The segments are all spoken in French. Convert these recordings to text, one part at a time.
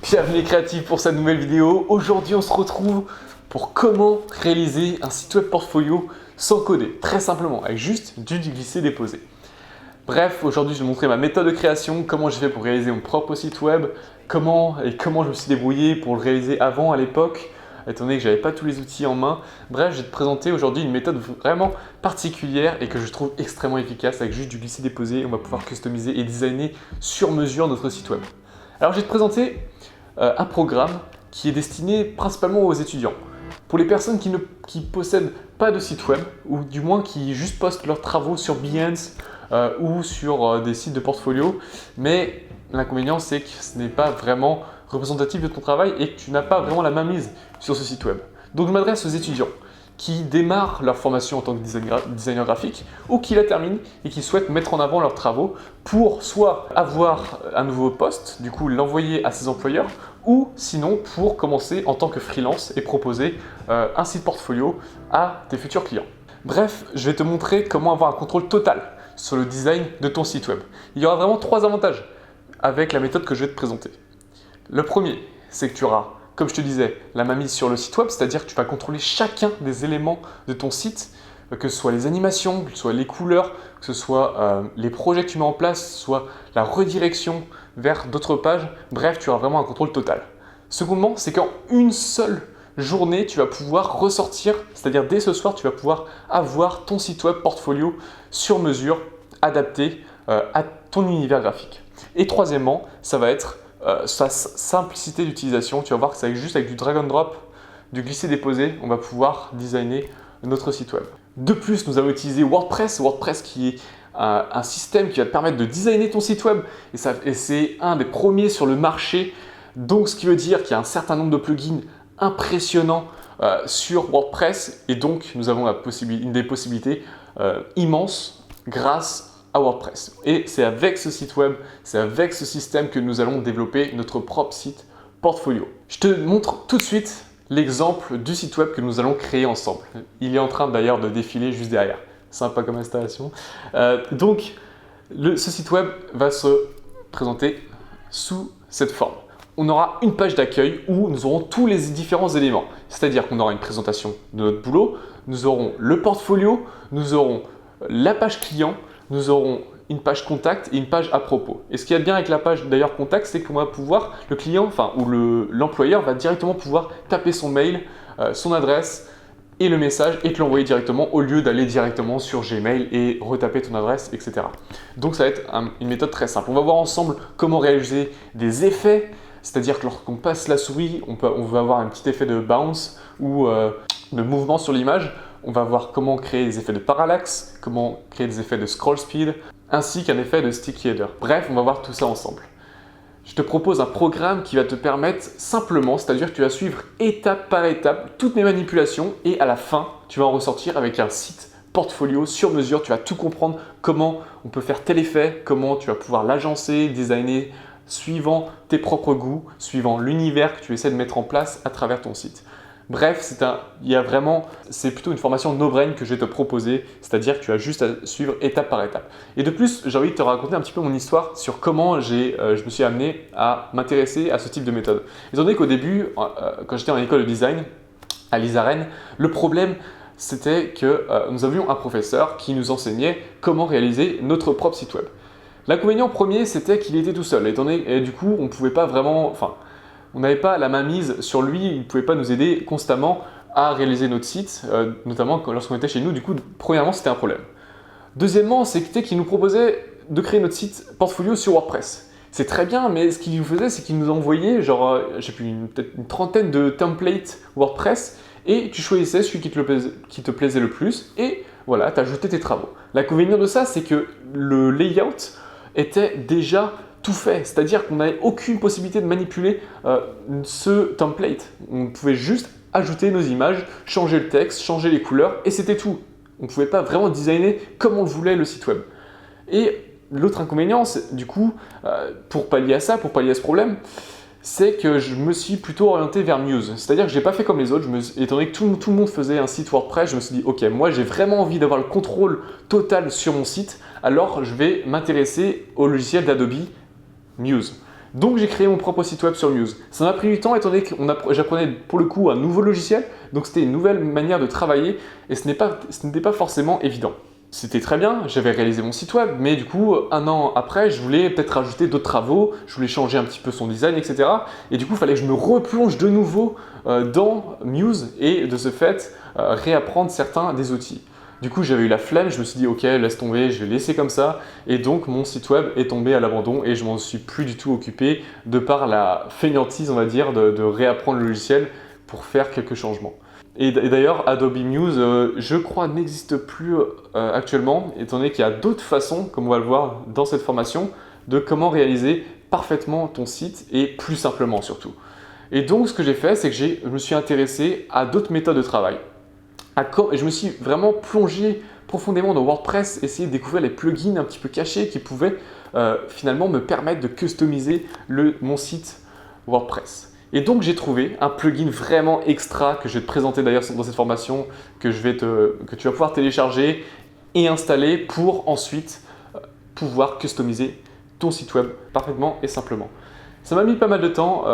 Bienvenue les créatifs pour cette nouvelle vidéo. Aujourd'hui on se retrouve pour comment réaliser un site web portfolio sans coder, très simplement, avec juste du glisser-déposer. Bref, aujourd'hui je vais vous montrer ma méthode de création, comment j'ai fait pour réaliser mon propre site web, comment je me suis débrouillé pour le réaliser avant à l'époque, étant donné que je n'avais pas tous les outils en main. Bref, je vais te présenter aujourd'hui une méthode vraiment particulière et que je trouve extrêmement efficace. Avec juste du glisser-déposer, on va pouvoir customiser et designer sur mesure notre site web. Alors je vais te présenter un programme qui est destiné principalement aux étudiants. Pour les personnes qui ne possèdent pas de site web, ou du moins qui juste postent leurs travaux sur Behance ou sur des sites de portfolio, mais l'inconvénient c'est que ce n'est pas vraiment représentatif de ton travail et que tu n'as pas vraiment la main mise sur ce site web. Donc je m'adresse aux étudiants qui démarrent leur formation en tant que designer graphique ou qui la terminent et qui souhaitent mettre en avant leurs travaux pour soit avoir un nouveau poste, du coup l'envoyer à ses employeurs, ou sinon pour commencer en tant que freelance et proposer un site portfolio à tes futurs clients. Bref, je vais te montrer comment avoir un contrôle total sur le design de ton site web. Il y aura vraiment 3 avantages avec la méthode que je vais te présenter. Le premier, c'est que tu auras, comme je te disais, la mainmise sur le site web, c'est-à-dire que tu vas contrôler chacun des éléments de ton site, que ce soit les animations, que ce soit les couleurs, que ce soit les projets que tu mets en place, soit la redirection vers d'autres pages. Bref, tu auras vraiment un contrôle total. Secondement, c'est qu'en une seule journée, tu vas pouvoir ressortir, c'est-à-dire dès ce soir, tu vas pouvoir avoir ton site web portfolio sur mesure, adapté à ton univers graphique. Et troisièmement, ça va être sa simplicité d'utilisation. Tu vas voir que c'est juste avec du drag and drop, du glisser-déposer, on va pouvoir designer notre site web. De plus, nous allons utiliser WordPress qui est un système qui va te permettre de designer ton site web et c'est un des premiers sur le marché. Donc, ce qui veut dire qu'il y a un certain nombre de plugins impressionnants sur WordPress et donc nous avons une des possibilités immenses grâce à WordPress. Et c'est avec ce site web, c'est avec ce système que nous allons développer notre propre site portfolio. Je te montre tout de suite l'exemple du site web que nous allons créer ensemble. Il est en train d'ailleurs de défiler juste derrière. Sympa comme installation. Donc, ce site web va se présenter sous cette forme. On aura une page d'accueil où nous aurons tous les différents éléments. C'est-à-dire qu'on aura une présentation de notre boulot, nous aurons le portfolio, nous aurons la page client, nous aurons une page contact et une page à propos. Et ce qu'il y a de bien avec la page d'ailleurs contact, c'est qu'on va pouvoir, le client, ou l'employeur va directement pouvoir taper son mail, son adresse et le message et te l'envoyer directement au lieu d'aller directement sur Gmail et retaper ton adresse, etc. Donc ça va être une méthode très simple. On va voir ensemble comment réaliser des effets, c'est-à-dire que lorsqu'on passe la souris, on va avoir un petit effet de bounce ou de mouvement sur l'image. On va voir comment créer des effets de parallaxe, comment créer des effets de scroll speed, ainsi qu'un effet de sticky header. Bref, on va voir tout ça ensemble. Je te propose un programme qui va te permettre simplement, c'est-à-dire que tu vas suivre étape par étape toutes mes manipulations et à la fin, tu vas en ressortir avec un site portfolio sur mesure. Tu vas tout comprendre comment on peut faire tel effet, comment tu vas pouvoir l'agencer, designer suivant tes propres goûts, suivant l'univers que tu essaies de mettre en place à travers ton site. Bref, c'est plutôt une formation no-brain que je vais te proposer, c'est-à-dire que tu as juste à suivre étape par étape. Et de plus, j'ai envie de te raconter un petit peu mon histoire sur comment je me suis amené à m'intéresser à ce type de méthode. Étant donné qu'au début, quand j'étais en école de design à l'ISAREN, le problème c'était que nous avions un professeur qui nous enseignait comment réaliser notre propre site web. L'inconvénient premier, c'était qu'il était tout seul, et du coup, on pouvait pas vraiment, on n'avait pas la main mise sur lui, il ne pouvait pas nous aider constamment à réaliser notre site, notamment lorsqu'on était chez nous. Du coup, premièrement, c'était un problème. Deuxièmement, c'était qu'il nous proposait de créer notre site portfolio sur WordPress. C'est très bien, mais ce qu'il nous faisait, c'est qu'il nous envoyait peut-être une trentaine de templates WordPress et tu choisissais celui qui te plaisait le plus et voilà, tu ajoutais tes travaux. L'inconvénient de ça, c'est que le layout était déjà tout fait, c'est-à-dire qu'on n'avait aucune possibilité de manipuler ce template. On pouvait juste ajouter nos images, changer le texte, changer les couleurs et c'était tout. On ne pouvait pas vraiment designer comme on le voulait le site web. Et l'autre inconvénient, du coup, pour pallier à ça, pour pallier à ce problème, c'est que je me suis plutôt orienté vers Muse. C'est-à-dire que je n'ai pas fait comme les autres, étant donné que tout le monde faisait un site WordPress, je me suis dit ok, moi j'ai vraiment envie d'avoir le contrôle total sur mon site, alors je vais m'intéresser au logiciel d'Adobe Muse. Donc j'ai créé mon propre site web sur Muse. Ça m'a pris du temps étant donné que j'apprenais pour le coup un nouveau logiciel, donc c'était une nouvelle manière de travailler et ce n'était pas forcément évident. C'était très bien, j'avais réalisé mon site web, mais du coup, un an après, je voulais peut-être rajouter d'autres travaux, je voulais changer un petit peu son design, etc. Et du coup, il fallait que je me replonge de nouveau dans Muse et de ce fait, réapprendre certains des outils. Du coup, j'avais eu la flemme, je me suis dit, ok, laisse tomber, je vais laisser comme ça. Et donc, mon site web est tombé à l'abandon et je m'en suis plus du tout occupé de par la fainéantise, on va dire, de réapprendre le logiciel pour faire quelques changements. Et d'ailleurs, Adobe Muse, je crois, n'existe plus actuellement, étant donné qu'il y a d'autres façons, comme on va le voir dans cette formation, de comment réaliser parfaitement ton site et plus simplement surtout. Et donc, ce que j'ai fait, c'est que je me suis intéressé à d'autres méthodes de travail. Et je me suis vraiment plongé profondément dans WordPress, essayer de découvrir les plugins un petit peu cachés qui pouvaient finalement me permettre de customiser mon site WordPress. Et donc j'ai trouvé un plugin vraiment extra que je vais te présenter d'ailleurs dans cette formation que tu vas pouvoir télécharger et installer pour ensuite pouvoir customiser ton site web parfaitement et simplement. Ça m'a mis pas mal de temps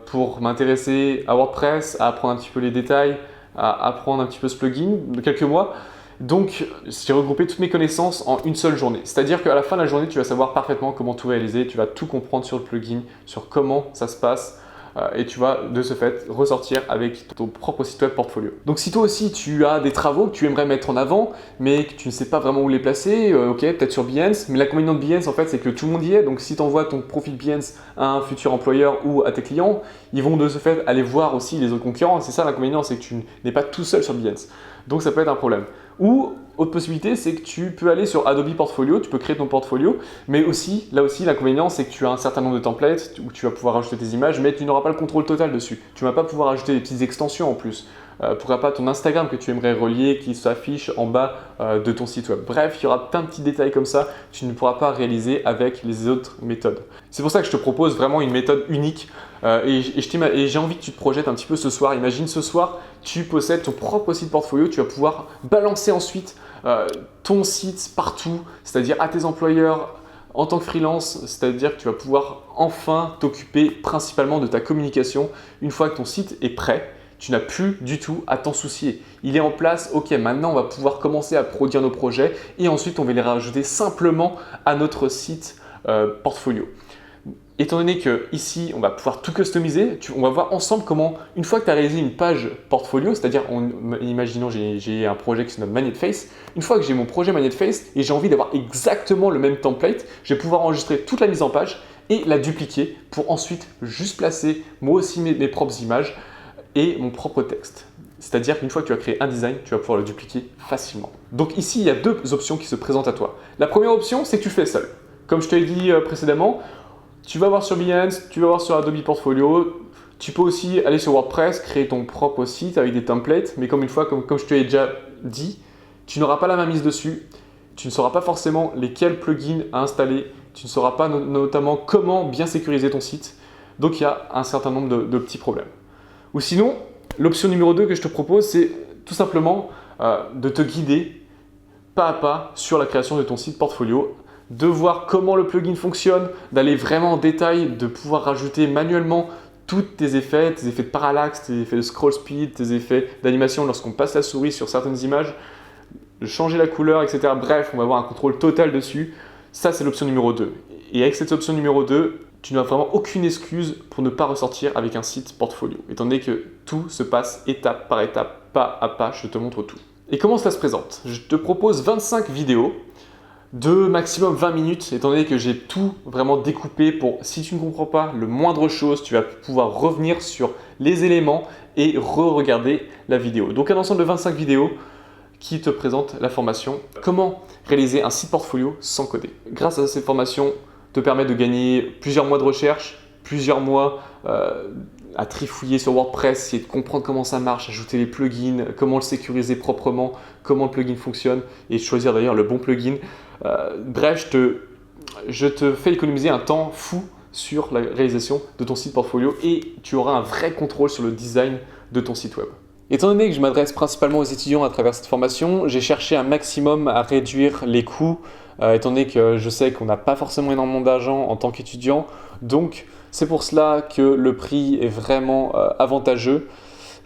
pour m'intéresser à WordPress, à apprendre un petit peu les détails, à apprendre un petit peu ce plugin de quelques mois. Donc j'ai regroupé toutes mes connaissances en une seule journée. C'est-à-dire qu'à la fin de la journée, tu vas savoir parfaitement comment tout réaliser, tu vas tout comprendre sur le plugin, sur comment ça se passe. Et tu vas de ce fait ressortir avec ton propre site web portfolio. Donc si toi aussi tu as des travaux que tu aimerais mettre en avant mais que tu ne sais pas vraiment où les placer, ok, peut-être sur Behance, mais l'inconvénient de Behance en fait c'est que tout le monde y est, donc si tu envoies ton profil Behance à un futur employeur ou à tes clients, ils vont de ce fait aller voir aussi les autres concurrents. C'est ça l'inconvénient, c'est que tu n'es pas tout seul sur Behance. Donc ça peut être un problème. Ou autre possibilité, c'est que tu peux aller sur Adobe Portfolio, tu peux créer ton portfolio, mais aussi, là aussi, l'inconvénient, c'est que tu as un certain nombre de templates où tu vas pouvoir ajouter tes images, mais tu n'auras pas le contrôle total dessus. Tu ne vas pas pouvoir ajouter des petites extensions en plus. Pourquoi pas ton Instagram que tu aimerais relier, qui s'affiche en bas de ton site web. Bref, il y aura plein de petits détails comme ça que tu ne pourras pas réaliser avec les autres méthodes. C'est pour ça que je te propose vraiment une méthode unique et j'ai envie que tu te projettes un petit peu ce soir. Imagine ce soir, tu possèdes ton propre site portfolio, tu vas pouvoir balancer ensuite ton site partout, c'est-à-dire à tes employeurs, en tant que freelance, c'est-à-dire que tu vas pouvoir enfin t'occuper principalement de ta communication. Une fois que ton site est prêt, tu n'as plus du tout à t'en soucier. Il est en place, ok, maintenant on va pouvoir commencer à produire nos projets et ensuite on va les rajouter simplement à notre site portfolio. Étant donné que ici on va pouvoir tout customiser, on va voir ensemble comment, une fois que tu as réalisé une page portfolio, c'est-à-dire, imaginons j'ai un projet qui se nomme Magnetface, une fois que j'ai mon projet Magnetface et j'ai envie d'avoir exactement le même template, je vais pouvoir enregistrer toute la mise en page et la dupliquer pour ensuite juste placer moi aussi mes propres images et mon propre texte. C'est-à-dire qu'une fois que tu as créé un design, tu vas pouvoir le dupliquer facilement. Donc ici, il y a deux options qui se présentent à toi. La première option, c'est que tu fais seul. Comme je te l'ai dit précédemment, tu vas voir sur Behance, tu vas voir sur Adobe Portfolio. Tu peux aussi aller sur WordPress, créer ton propre site avec des templates. Mais comme je te l'ai déjà dit, tu n'auras pas la main mise dessus. Tu ne sauras pas forcément lesquels plugins à installer. Tu ne sauras pas notamment comment bien sécuriser ton site. Donc il y a un certain nombre de petits problèmes. Ou sinon, l'option numéro 2 que je te propose, c'est tout simplement de te guider pas à pas sur la création de ton site portfolio, de voir comment le plugin fonctionne, d'aller vraiment en détail, de pouvoir rajouter manuellement tous tes effets de parallaxe, tes effets de scroll speed, tes effets d'animation lorsqu'on passe la souris sur certaines images, de changer la couleur, etc. Bref, on va avoir un contrôle total dessus. Ça, c'est l'option numéro 2. Et avec cette option numéro 2, tu n'as vraiment aucune excuse pour ne pas ressortir avec un site portfolio, étant donné que tout se passe étape par étape, pas à pas, je te montre tout. Et comment ça se présente? Je te propose 25 vidéos de maximum 20 minutes, étant donné que j'ai tout vraiment découpé pour, si tu ne comprends pas le moindre chose, tu vas pouvoir revenir sur les éléments et re-regarder la vidéo. Donc un ensemble de 25 vidéos qui te présente la formation « Comment réaliser un site portfolio sans coder ». Grâce à cette formation, te permet de gagner plusieurs mois de recherche, plusieurs mois à trifouiller sur WordPress, essayer de comprendre comment ça marche, ajouter les plugins, comment le sécuriser proprement, comment le plugin fonctionne et choisir d'ailleurs le bon plugin. Bref, je te fais économiser un temps fou sur la réalisation de ton site portfolio et tu auras un vrai contrôle sur le design de ton site web. Étant donné que je m'adresse principalement aux étudiants à travers cette formation, j'ai cherché un maximum à réduire les coûts, étant donné que je sais qu'on n'a pas forcément énormément d'argent en tant qu'étudiant. Donc, C'est pour cela que le prix est vraiment avantageux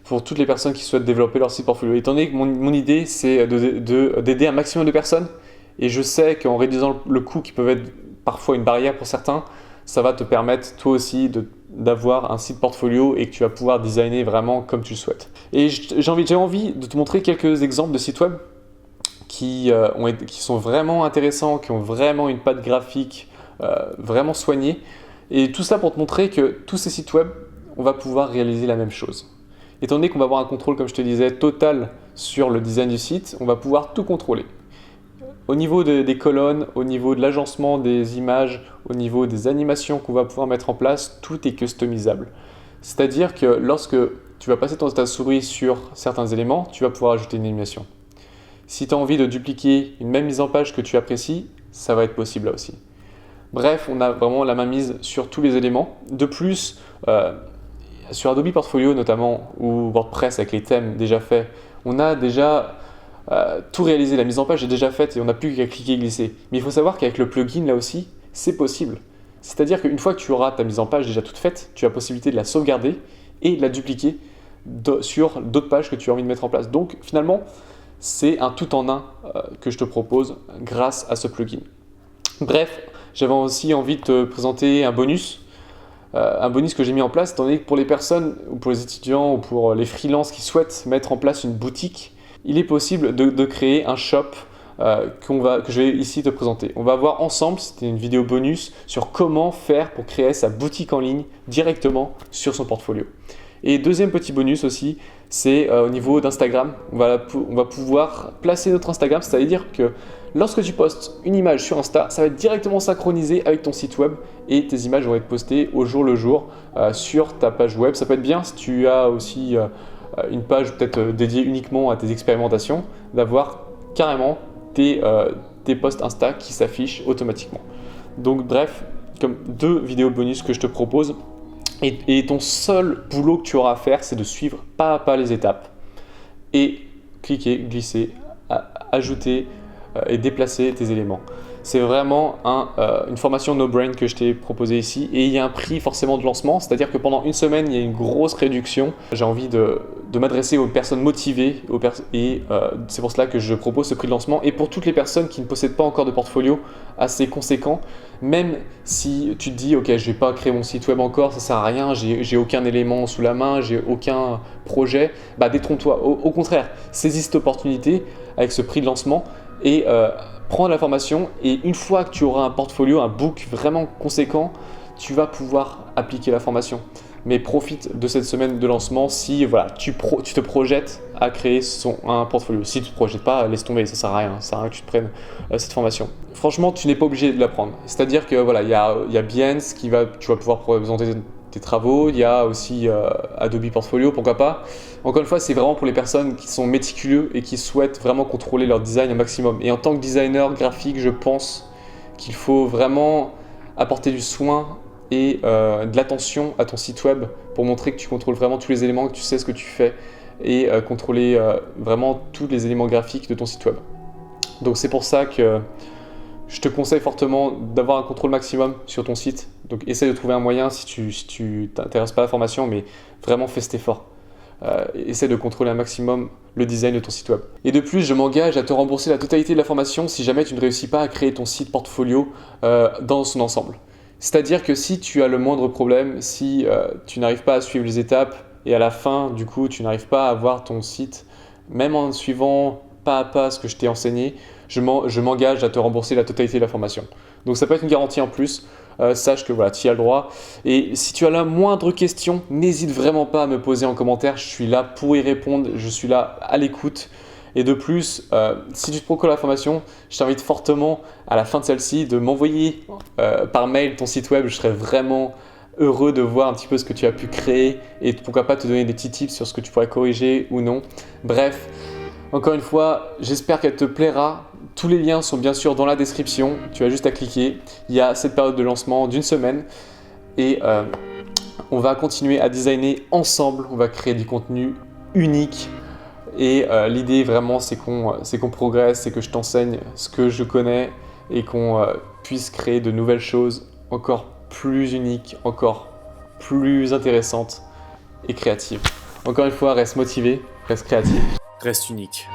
pour toutes les personnes qui souhaitent développer leur site portfolio. Étant donné que mon idée, c'est d'aider un maximum de personnes, et je sais qu'en réduisant le coût qui peut être parfois une barrière pour certains, ça va te permettre toi aussi d'avoir un site portfolio et que tu vas pouvoir designer vraiment comme tu le souhaites. Et j'ai envie de te montrer quelques exemples de sites web qui sont vraiment intéressants, qui ont vraiment une patte graphique vraiment soignée. Et tout ça pour te montrer que tous ces sites web, on va pouvoir réaliser la même chose. Étant donné qu'on va avoir un contrôle, comme je te disais, total sur le design du site, on va pouvoir tout contrôler. Au niveau des colonnes, au niveau de l'agencement des images, au niveau des animations qu'on va pouvoir mettre en place, tout est customisable. C'est-à-dire que lorsque tu vas passer ta souris sur certains éléments, tu vas pouvoir ajouter une animation. Si tu as envie de dupliquer une même mise en page que tu apprécies, ça va être possible là aussi. Bref, on a vraiment la main mise sur tous les éléments. De plus, sur Adobe Portfolio notamment, ou WordPress avec les thèmes déjà faits, on a déjà tout réalisé, la mise en page est déjà faite et on n'a plus qu'à cliquer et glisser. Mais il faut savoir qu'avec le plugin là aussi, c'est possible. C'est-à-dire qu'une fois que tu auras ta mise en page déjà toute faite, tu as la possibilité de la sauvegarder et de la dupliquer sur d'autres pages que tu as envie de mettre en place. Donc finalement, c'est un tout en un que je te propose grâce à ce plugin. Bref, j'avais aussi envie de te présenter un bonus que j'ai mis en place, étant donné que pour les personnes, ou pour les étudiants, ou pour les freelances qui souhaitent mettre en place une boutique, il est possible de créer un shop que je vais ici te présenter. On va voir ensemble, c'était une vidéo bonus, sur comment faire pour créer sa boutique en ligne directement sur son portfolio. Et deuxième petit bonus aussi, c'est au niveau d'Instagram. On va pouvoir placer notre Instagram, c'est-à-dire que lorsque tu postes une image sur Insta, ça va être directement synchronisé avec ton site web et tes images vont être postées au jour le jour sur ta page web. Ça peut être bien si tu as aussi une page peut-être dédiée uniquement à tes expérimentations, d'avoir carrément tes posts Insta qui s'affichent automatiquement. Donc bref, comme 2 vidéos bonus que je te propose. Et ton seul boulot que tu auras à faire, c'est de suivre pas à pas les étapes et cliquer, glisser, ajouter et déplacer tes éléments. C'est vraiment une formation no-brain que je t'ai proposée ici et il y a un prix forcément de lancement, c'est-à-dire que pendant une semaine, il y a une grosse réduction. J'ai envie de m'adresser aux personnes motivées et c'est pour cela que je propose ce prix de lancement. Et pour toutes les personnes qui ne possèdent pas encore de portfolio assez conséquent, même si tu te dis ok, je vais pas créer mon site web encore, ça sert à rien, j'ai aucun élément sous la main, j'ai aucun projet, détrompe-toi. Au contraire, saisis cette opportunité avec ce prix de lancement et prends la formation, et une fois que tu auras un portfolio, un book vraiment conséquent, tu vas pouvoir appliquer la formation. Mais profite de cette semaine de lancement si tu te projettes à créer un portfolio. Si tu ne te projettes pas, laisse tomber, ça ne sert à rien. Ça sert à rien que tu te prennes cette formation. Franchement, tu n'es pas obligé de la prendre. C'est-à-dire que il y a Behance tu vas pouvoir présenter tes travaux. Il y a aussi Adobe Portfolio, pourquoi pas. Encore une fois, c'est vraiment pour les personnes qui sont méticuleux et qui souhaitent vraiment contrôler leur design au maximum. Et en tant que designer graphique, je pense qu'il faut vraiment apporter du soin et de l'attention à ton site web pour montrer que tu contrôles vraiment tous les éléments, que tu sais ce que tu fais et contrôler vraiment tous les éléments graphiques de ton site web. Donc c'est pour ça que je te conseille fortement d'avoir un contrôle maximum sur ton site. Donc essaie de trouver un moyen si tu t'intéresses pas à la formation, mais vraiment fais cet effort. Essaie de contrôler un maximum le design de ton site web. Et de plus, je m'engage à te rembourser la totalité de la formation si jamais tu ne réussis pas à créer ton site portfolio dans son ensemble. C'est-à-dire que si tu as le moindre problème, si tu n'arrives pas à suivre les étapes et à la fin, du coup, tu n'arrives pas à avoir ton site, même en suivant pas à pas ce que je t'ai enseigné, je m'engage à te rembourser la totalité de la formation. Donc ça peut être une garantie en plus, sache que tu y as le droit. Et si tu as la moindre question, n'hésite vraiment pas à me poser en commentaire, je suis là pour y répondre, je suis là à l'écoute. Et de plus, si tu te procures la formation, je t'invite fortement à la fin de celle-ci de m'envoyer par mail ton site web. Je serais vraiment heureux de voir un petit peu ce que tu as pu créer et pourquoi pas te donner des petits tips sur ce que tu pourrais corriger ou non. Bref, encore une fois, j'espère qu'elle te plaira. Tous les liens sont bien sûr dans la description. Tu as juste à cliquer. Il y a cette période de lancement d'une semaine et on va continuer à designer ensemble. On va créer du contenu unique. Et l'idée vraiment c'est qu'on progresse, c'est que je t'enseigne ce que je connais et qu'on puisse créer de nouvelles choses encore plus uniques, encore plus intéressante et créative. Encore une fois, reste motivé, reste créatif, reste unique.